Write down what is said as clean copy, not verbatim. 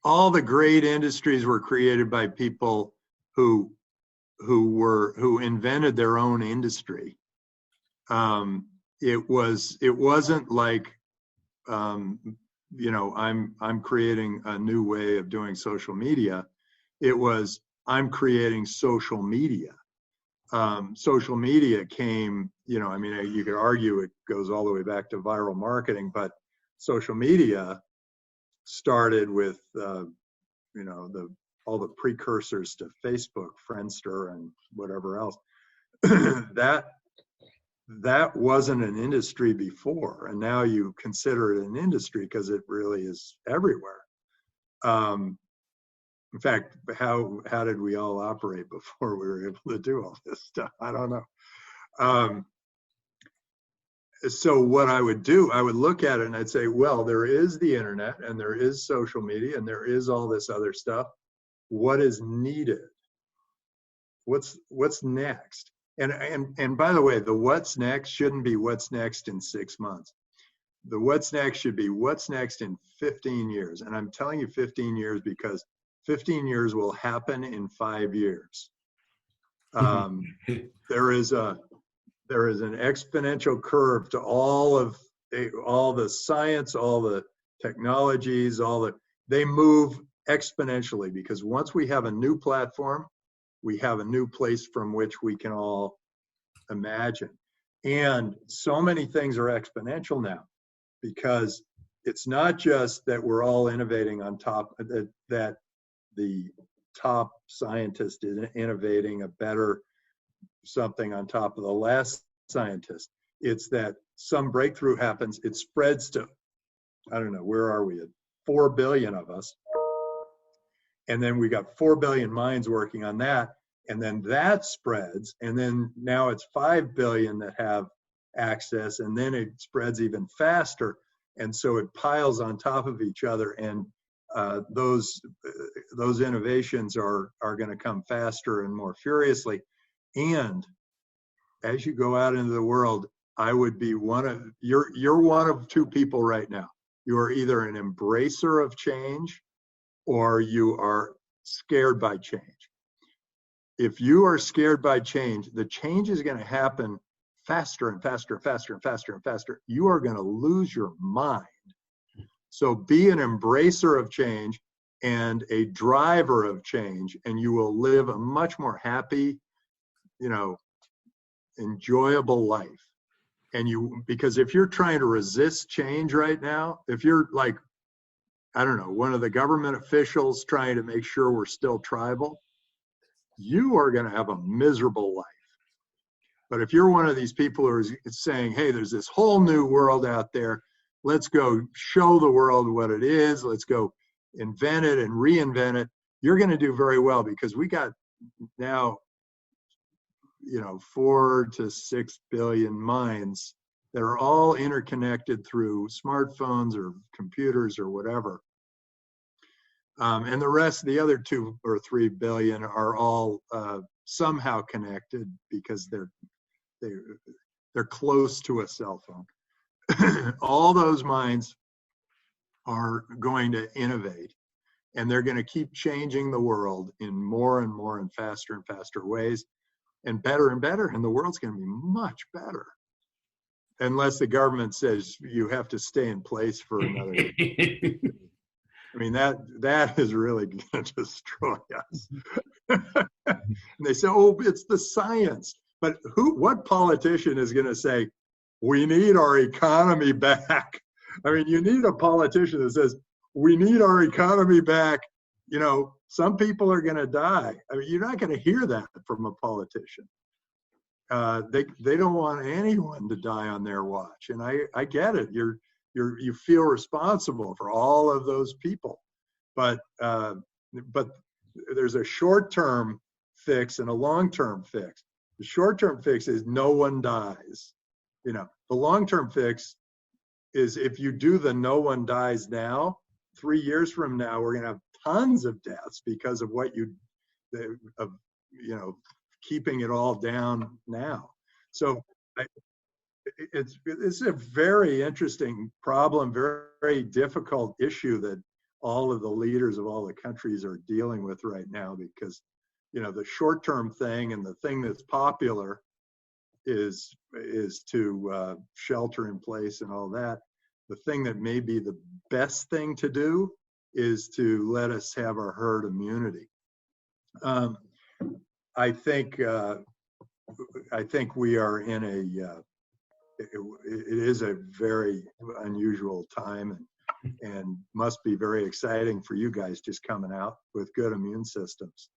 all the great industries were created by people who invented their own industry. It wasn't like, I'm creating a new way of doing social media. It was, I'm creating social media. Social media came, you could argue it goes all the way back to viral marketing, but social media started with, all the precursors to Facebook, Friendster, and whatever else. that wasn't an industry before, and now you consider it an industry because it really is everywhere. In fact, how did we all operate before we were able to do all this stuff? I don't know. So what I would do, I would look at it and I'd say, well, there is the internet and there is social media and there is all this other stuff. What is needed? What's next? And by the way, the what's next shouldn't be what's next in 6 months. The what's next should be what's next in 15 years. And I'm telling you 15 years because 15 years will happen in 5 years. There is an exponential curve to all the science, all the technologies, they move exponentially, because once we have a new platform, we have a new place from which we can all imagine. And so many things are exponential now, because it's not just that we're all innovating on top, that the top scientist is innovating a better something on top of the last scientist. It's that some breakthrough happens, it spreads to, I don't know, where are we at? 4 billion of us. And then we got 4 billion minds working on that. And then that spreads. And then now it's 5 billion that have access. And then it spreads even faster. And so it piles on top of each other. And those innovations are going to come faster and more furiously. And as you go out into the world, I would be you're one of two people right now. You are either an embracer of change or you are scared by change. If you are scared by change, the change is going to happen faster and faster and faster and faster and faster. You are going to lose your mind. So be an embracer of change and a driver of change, and you will live a much more happy, enjoyable life. And because if you're trying to resist change right now, if you're like, I don't know, one of the government officials trying to make sure we're still tribal, you are going to have a miserable life. But if you're one of these people who are saying, hey, there's this whole new world out there, let's go show the world what it is, let's go invent it and reinvent it, you're going to do very well, because we got now 4 to 6 billion minds that are all interconnected through smartphones or computers or whatever. And the rest, the other 2 or 3 billion are all somehow connected because they're close to a cell phone. All those minds are going to innovate, and they're going to keep changing the world in more and more and faster ways, and better, and the world's going to be much better. Unless the government says you have to stay in place for another I mean, that is really going to destroy us. And they say, oh, it's the science. But what politician is going to say, we need our economy back? I mean, you need a politician that says, we need our economy back. Some people are going to die. I mean, you're not going to hear that from a politician. They don't want anyone to die on their watch. And I get it. You feel responsible for all of those people, but there's a short-term fix and a long-term fix. The short-term fix is no one dies. The long-term fix is if you do the no one dies now, 3 years from now, we're going to have tons of deaths because of keeping it all down now. So it's a very interesting problem, very, very difficult issue that all of the leaders of all the countries are dealing with right now, because, you know, the short-term thing and the thing that's popular is to shelter in place and all that. The thing that may be the best thing to do is to let us have our herd immunity. I think we are in it is a very unusual time, and must be very exciting for you guys just coming out with good immune systems.